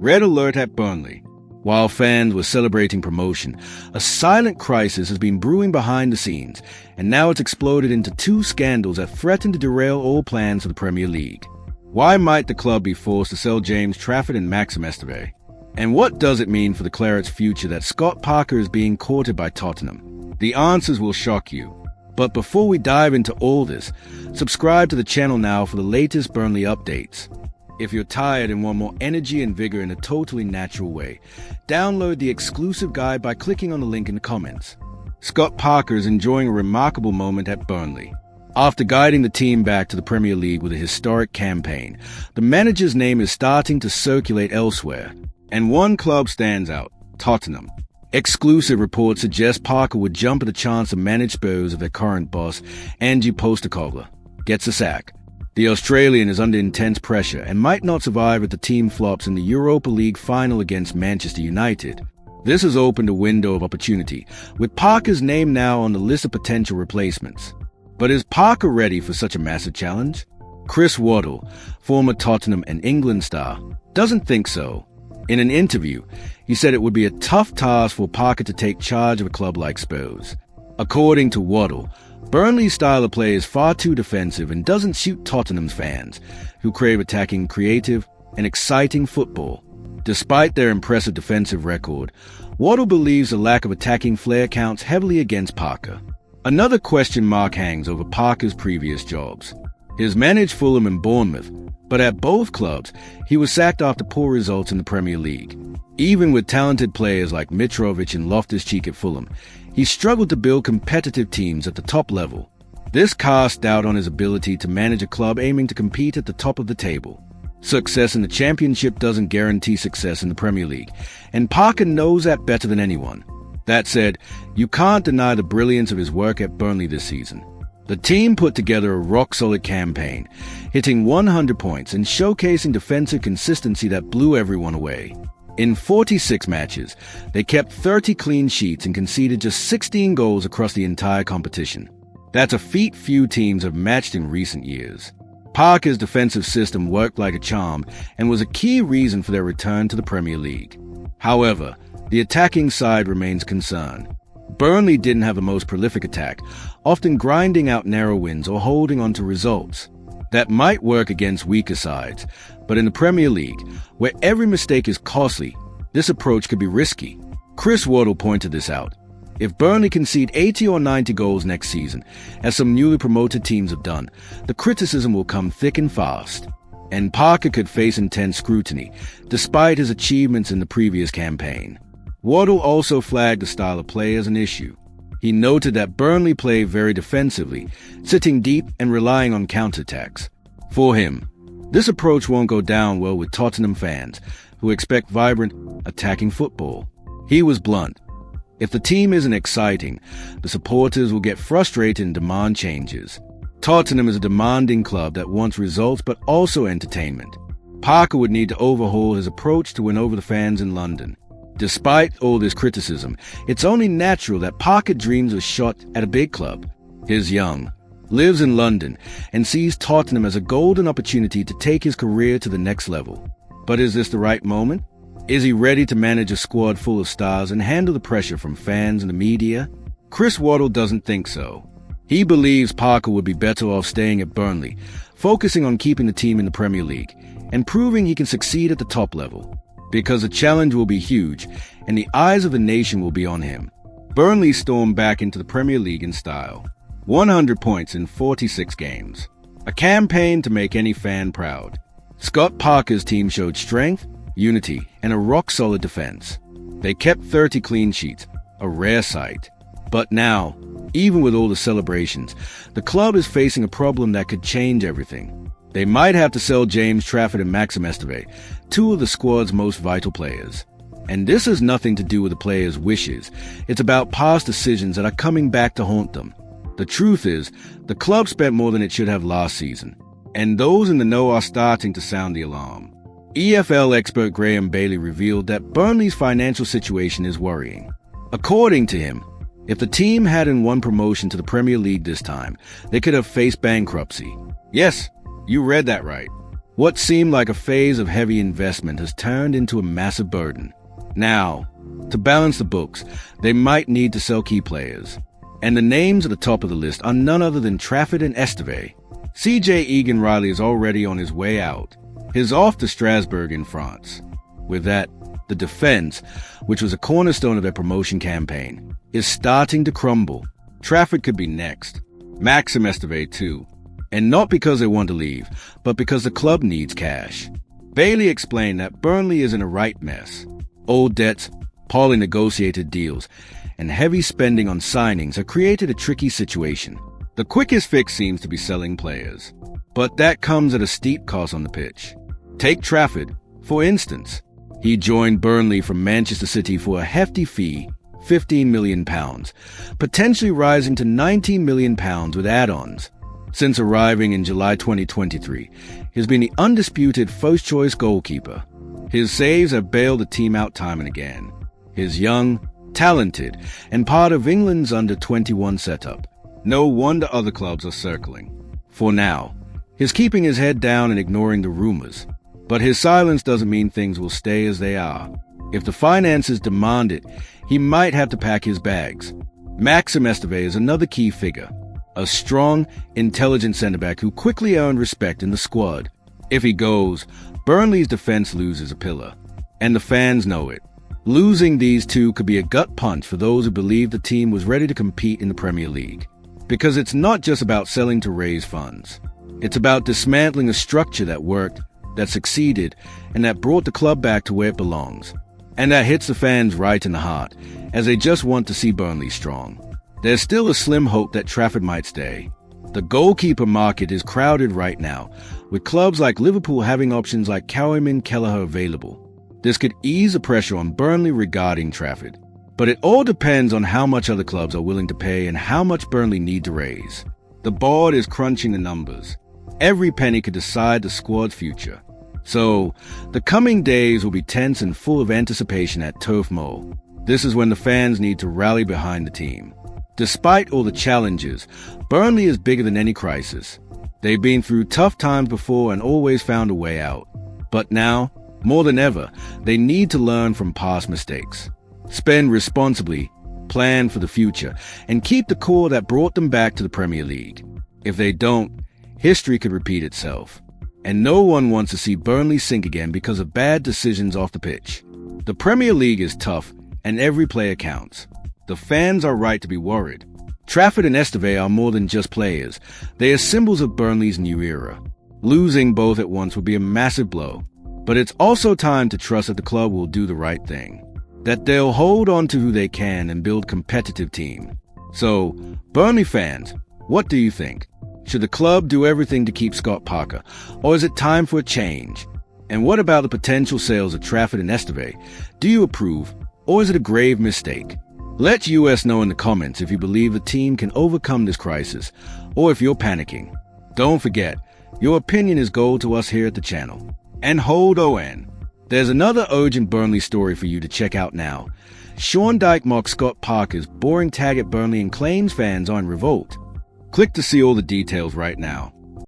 Red alert at Burnley. While fans were celebrating promotion, a silent crisis has been brewing behind the scenes, and now it's exploded into two scandals that threaten to derail all plans for the Premier League. Why might the club be forced to sell James Trafford and Maxim Esteve? And what does it mean for the Clarets' future that Scott Parker is being courted by Tottenham? The answers will shock you. But before we dive into all this, subscribe to the channel now for the latest Burnley updates. If you're tired and want more energy and vigor in a totally natural way, download the exclusive guide by clicking on the link in the comments. Scott Parker is enjoying a remarkable moment at Burnley. After guiding the team back to the Premier League with a historic campaign, the manager's name is starting to circulate elsewhere. And one club stands out, Tottenham. Exclusive reports suggest Parker would jump at the chance to manage Spurs if their current boss, Ange Postecoglou, gets a sack. The Australian is under intense pressure and might not survive if the team flops in the Europa League final against Manchester United. This has opened a window of opportunity, with Parker's name now on the list of potential replacements. But is Parker ready for such a massive challenge? Chris Waddle, former Tottenham and England star, doesn't think so. In an interview, he said it would be a tough task for Parker to take charge of a club like Spurs. According to Waddle, Burnley's style of play is far too defensive and doesn't suit Tottenham's fans, who crave attacking, creative, and exciting football. Despite their impressive defensive record, Waddle believes the lack of attacking flair counts heavily against Parker. Another question mark hangs over Parker's previous jobs. He's managed Fulham and Bournemouth, but at both clubs, he was sacked after poor results in the Premier League. Even with talented players like Mitrovic and Loftus-Cheek at Fulham, he struggled to build competitive teams at the top level. This cast doubt on his ability to manage a club aiming to compete at the top of the table. Success in the Championship doesn't guarantee success in the Premier League, and Parker knows that better than anyone. That said, you can't deny the brilliance of his work at Burnley this season. The team put together a rock-solid campaign, hitting 100 points and showcasing defensive consistency that blew everyone away. In 46 matches, they kept 30 clean sheets and conceded just 16 goals across the entire competition. That's a feat few teams have matched in recent years. Parker's defensive system worked like a charm and was a key reason for their return to the Premier League. However, the attacking side remains concerned. Burnley didn't have the most prolific attack, often grinding out narrow wins or holding on to results. That might work against weaker sides, but in the Premier League, where every mistake is costly, this approach could be risky. Chris Waddle pointed this out. If Burnley concede 80 or 90 goals next season, as some newly promoted teams have done, the criticism will come thick and fast. And Parker could face intense scrutiny, despite his achievements in the previous campaign. Waddle also flagged the style of play as an issue. He noted that Burnley play very defensively, sitting deep and relying on counterattacks. For him, this approach won't go down well with Tottenham fans, who expect vibrant, attacking football. He was blunt. If the team isn't exciting, the supporters will get frustrated and demand changes. Tottenham is a demanding club that wants results but also entertainment. Parker would need to overhaul his approach to win over the fans in London. Despite all this criticism, it's only natural that Parker dreams of a shot at a big club. He's young, lives in London, and sees Tottenham as a golden opportunity to take his career to the next level. But is this the right moment? Is he ready to manage a squad full of stars and handle the pressure from fans and the media? Chris Waddle doesn't think so. He believes Parker would be better off staying at Burnley, focusing on keeping the team in the Premier League, and proving he can succeed at the top level. Because the challenge will be huge, and the eyes of the nation will be on him. Burnley stormed back into the Premier League in style. 100 points in 46 games. A campaign to make any fan proud. Scott Parker's team showed strength, unity, and a rock-solid defense. They kept 30 clean sheets, a rare sight. But now, even with all the celebrations, the club is facing a problem that could change everything. They might have to sell James Trafford and Maxim Esteve, two of the squad's most vital players. And this has nothing to do with the players' wishes. It's about past decisions that are coming back to haunt them. The truth is, the club spent more than it should have last season. And those in the know are starting to sound the alarm. EFL expert Graham Bailey revealed that Burnley's financial situation is worrying. According to him, if the team hadn't won promotion to the Premier League this time, they could have faced bankruptcy. Yes, you read that right. What seemed like a phase of heavy investment has turned into a massive burden. Now, to balance the books, they might need to sell key players. And the names at the top of the list are none other than Trafford and Esteve. CJ Egan-Riley is already on his way out. He's off to Strasbourg in France. With that, the defense, which was a cornerstone of their promotion campaign, is starting to crumble. Trafford could be next. Maxim Esteve too. And not because they want to leave, but because the club needs cash. Bailey explained that Burnley is in a right mess. Old debts, poorly negotiated deals, and heavy spending on signings have created a tricky situation. The quickest fix seems to be selling players. But that comes at a steep cost on the pitch. Take Trafford, for instance. He joined Burnley from Manchester City for a hefty fee, £15 million, potentially rising to £19 million with add-ons. Since arriving in July 2023, he's been the undisputed first-choice goalkeeper. His saves have bailed the team out time and again. He's young, talented, and part of England's under-21 setup. No wonder other clubs are circling. For now, he's keeping his head down and ignoring the rumors. But his silence doesn't mean things will stay as they are. If the finances demand it, he might have to pack his bags. Maxim Esteve is another key figure. A strong, intelligent centre-back who quickly earned respect in the squad. If he goes, Burnley's defense loses a pillar. And the fans know it. Losing these two could be a gut punch for those who believe the team was ready to compete in the Premier League. Because it's not just about selling to raise funds. It's about dismantling a structure that worked, that succeeded, and that brought the club back to where it belongs. And that hits the fans right in the heart, as they just want to see Burnley strong. There's still a slim hope that Trafford might stay. The goalkeeper market is crowded right now, with clubs like Liverpool having options like Cowan Kelleher available. This could ease the pressure on Burnley regarding Trafford. But it all depends on how much other clubs are willing to pay and how much Burnley need to raise. The board is crunching the numbers. Every penny could decide the squad's future. So, the coming days will be tense and full of anticipation at Turf Moor. This is when the fans need to rally behind the team. Despite all the challenges, Burnley is bigger than any crisis. They've been through tough times before and always found a way out. But now, more than ever, they need to learn from past mistakes. Spend responsibly, plan for the future, and keep the core that brought them back to the Premier League. If they don't, history could repeat itself. And no one wants to see Burnley sink again because of bad decisions off the pitch. The Premier League is tough, and every player counts. The fans are right to be worried. Trafford and Esteve are more than just players. They are symbols of Burnley's new era. Losing both at once would be a massive blow. But it's also time to trust that the club will do the right thing. That they'll hold on to who they can and build a competitive team. So, Burnley fans, what do you think? Should the club do everything to keep Scott Parker, or is it time for a change? And what about the potential sales of Trafford and Esteve? Do you approve, or is it a grave mistake? Let US know in the comments if you believe the team can overcome this crisis, or if you're panicking. Don't forget, your opinion is gold to us here at the channel. And hold on, there's another urgent Burnley story for you to check out now. Sean Dyche mocks Scott Parker's boring tag at Burnley and claims fans are in revolt. Click to see all the details right now.